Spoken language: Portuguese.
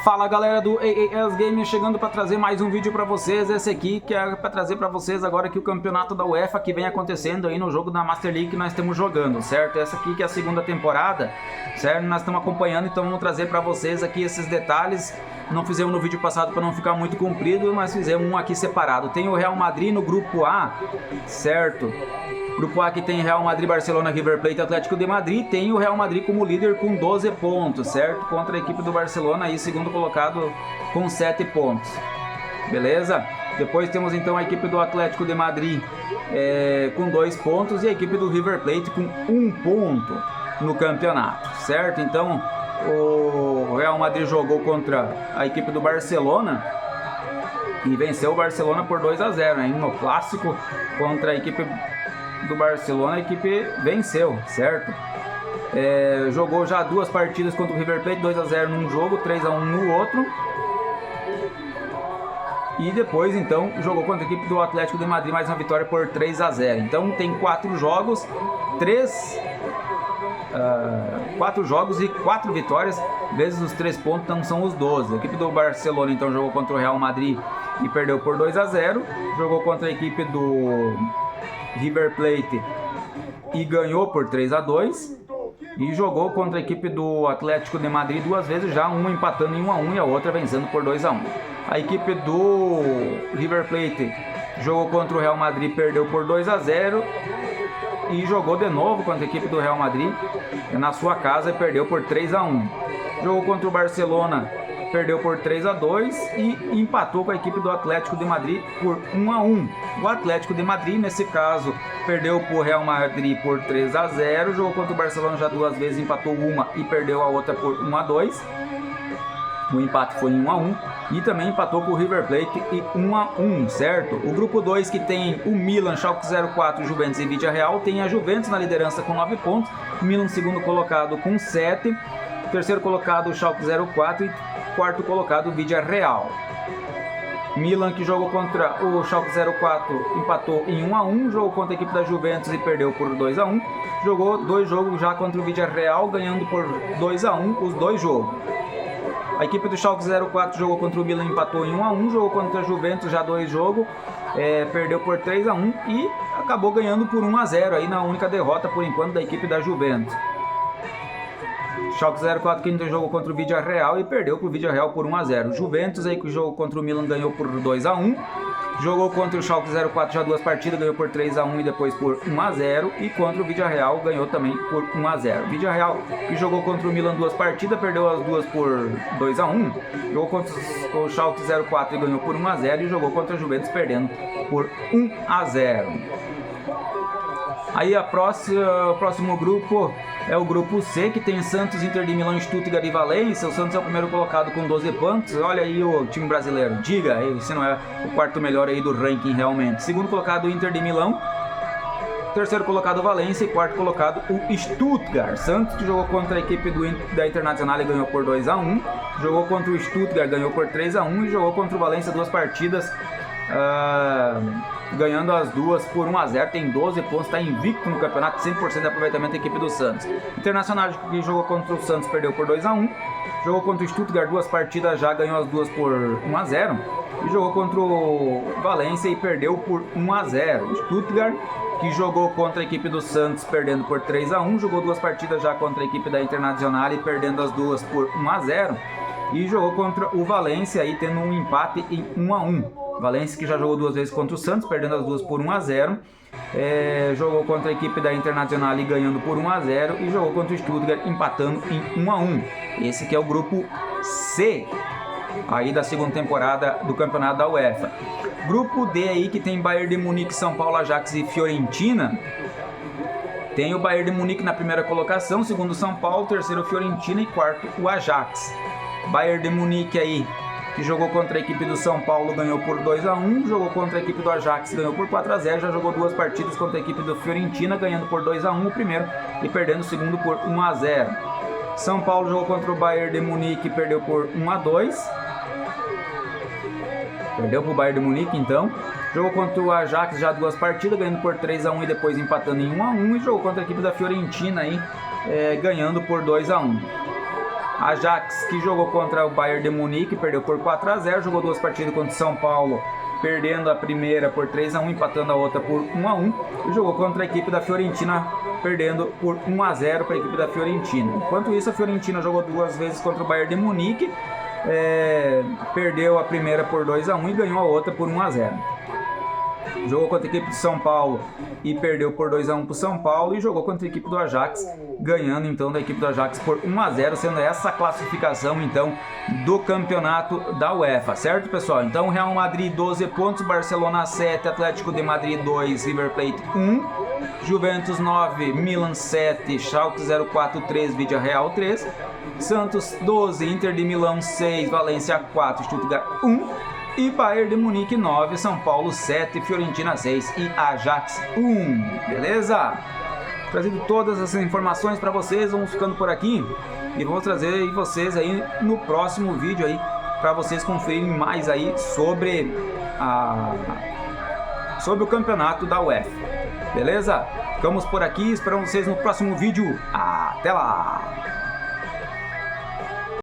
Fala galera do AAS Games, chegando para trazer mais um vídeo para vocês. Esse aqui que é para trazer para vocês agora que o campeonato da UEFA que vem acontecendo aí no jogo da Master League que nós estamos jogando, certo? Essa aqui que é a segunda temporada, certo? Nós estamos acompanhando, então vamos trazer para vocês aqui esses detalhes. Não fizemos no vídeo passado para não ficar muito comprido, mas fizemos um aqui separado. Tem o Real Madrid no grupo A, certo? Grupo A que tem Real Madrid, Barcelona, River Plate e Atlético de Madrid. Tem o Real Madrid como líder com 12 pontos, certo? Contra a equipe do Barcelona, aí segundo colocado com 7 pontos. Beleza? Depois temos então a equipe do Atlético de Madrid com 2 pontos e a equipe do River Plate com 1 ponto no campeonato, certo? Então o Real Madrid jogou contra a equipe do Barcelona e venceu o Barcelona por 2-0, hein? No clássico contra a equipe do Barcelona, a equipe venceu, certo? Jogou já 2 partidas contra o River Plate, 2-0 num jogo, 3-1 no outro. E depois então jogou contra a equipe do Atlético de Madrid, mais uma vitória por 3-0. Então tem 4 jogos, 4 jogos e 4 vitórias, vezes os 3 pontos, então são os 12. A equipe do Barcelona então jogou contra o Real Madrid e perdeu por 2-0. Jogou contra a equipe do River Plate e ganhou por 3-2. E jogou contra a equipe do Atlético de Madrid 2 vezes já, uma empatando em 1-1 e a outra vencendo por 2-1. A equipe do River Plate jogou contra o Real Madrid, perdeu por 2-0. E jogou de novo contra a equipe do Real Madrid na sua casa e perdeu por 3-1. Jogou contra o Barcelona, perdeu por 3-2 e empatou com a equipe do Atlético de Madrid por 1-1. O Atlético de Madrid, nesse caso, perdeu para o Real Madrid por 3-0. Jogou contra o Barcelona já 2 vezes, empatou uma e perdeu a outra por 1-2. O empate foi em 1-1 e também empatou com o River Plate e 1-1, certo? O grupo 2 que tem o Milan, Schalke 04, Juventus e Villarreal, tem a Juventus na liderança com 9 pontos, o Milan segundo colocado com 7, terceiro colocado o Schalke 04 e quarto colocado o Villarreal. Milan, que jogou contra o Schalke 04, empatou em 1-1, jogou contra a equipe da Juventus e perdeu por 2-1. Jogou 2 jogos já contra o Villarreal, ganhando por 2-1 os 2 jogos. A equipe do Schalke 04 jogou contra o Milan, empatou em 1-1, jogou contra a Juventus já 2 jogos, perdeu por 3-1 e acabou ganhando por 1-0 aí na única derrota por enquanto da equipe da Juventus. Schalke 04 que jogou contra o Villarreal e perdeu para o Villarreal por 1-0. Juventus aí que jogou contra o Milan ganhou por 2-1. Jogou contra o Schalke 04 já 2 partidas, ganhou por 3-1 e depois por 1-0. E contra o Villarreal ganhou também por 1-0. Villarreal que jogou contra o Milan 2 partidas, perdeu as 2 por 2-1. Jogou contra o Schalke 04 e ganhou por 1-0. E jogou contra a Juventus perdendo por 1-0. Aí o próximo grupo é o grupo C, que tem Santos, Inter de Milão, Stuttgart e Valência. O Santos é o primeiro colocado com 12 pontos. Olha aí o time brasileiro. Diga, esse não é o quarto melhor aí do ranking realmente. Segundo colocado o Inter de Milão. Terceiro colocado o Valência e quarto colocado o Stuttgart. Santos que jogou contra a equipe da Internacional e ganhou por 2-1. Jogou contra o Stuttgart, ganhou por 3-1 e jogou contra o Valência 2 partidas. Ganhando as 2 por 1-0, tem 12 pontos, está invicto no campeonato, 100% de aproveitamento da equipe do Santos. Internacional que jogou contra o Santos, perdeu por 2-1, jogou contra o Stuttgart 2 partidas, já ganhou as 2 por 1-0, e jogou contra o Valência e perdeu por 1-0. Stuttgart que jogou contra a equipe do Santos, perdendo por 3-1, jogou 2 partidas já contra a equipe da Internacional e perdendo as 2 por 1-0, e jogou contra o Valência aí tendo um empate em 1-1. Valência que já jogou 2 vezes contra o Santos, perdendo as 2 por 1-0. Jogou contra a equipe da Internacional e ganhando por 1-0. E jogou contra o Stuttgart empatando em 1-1. Esse que é o grupo C aí da segunda temporada do campeonato da UEFA. Grupo D aí que tem Bayern de Munique, São Paulo, Ajax e Fiorentina. Tem o Bayern de Munique na primeira colocação, segundo São Paulo, terceiro Fiorentina e quarto o Ajax. Bayern de Munique aí que jogou contra a equipe do São Paulo, ganhou por 2-1, jogou contra a equipe do Ajax, ganhou por 4-0, já jogou 2 partidas contra a equipe do Fiorentina, ganhando por 2-1 o primeiro e perdendo o segundo por 1-0. São Paulo jogou contra o Bayern de Munique e perdeu por 1-2. Perdeu para o Bayern de Munique então. Jogou contra o Ajax já 2 partidas, ganhando por 3-1 e depois empatando em 1-1. E jogou contra a equipe da Fiorentina aí, ganhando por 2-1. Ajax, que jogou contra o Bayern de Munique, perdeu por 4-0, jogou 2 partidas contra o São Paulo, perdendo a primeira por 3-1, empatando a outra por 1-1, e jogou contra a equipe da Fiorentina, perdendo por 1-0 para a equipe da Fiorentina. Enquanto isso, a Fiorentina jogou 2 vezes contra o Bayern de Munique, perdeu a primeira por 2-1 e ganhou a outra por 1-0. Jogou contra a equipe de São Paulo e perdeu por 2-1 para o São Paulo, e jogou contra a equipe do Ajax, ganhando então da equipe do Ajax por 1-0, sendo essa a classificação então do campeonato da UEFA, certo, pessoal? Então Real Madrid 12 pontos, Barcelona 7, Atlético de Madrid 2, River Plate 1, Juventus 9, Milan 7, Schalke 04 3, Villarreal 3, Santos 12, Inter de Milão 6, Valência 4, Stuttgart 1, e Bayern de Munique 9, São Paulo 7, Fiorentina 6 e Ajax 1, beleza? Trazido todas essas informações para vocês, vamos ficando por aqui e vamos trazer vocês aí no próximo vídeo aí para vocês conferirem mais aí sobre o campeonato da UEFA, beleza? Ficamos por aqui, esperamos vocês no próximo vídeo, até lá!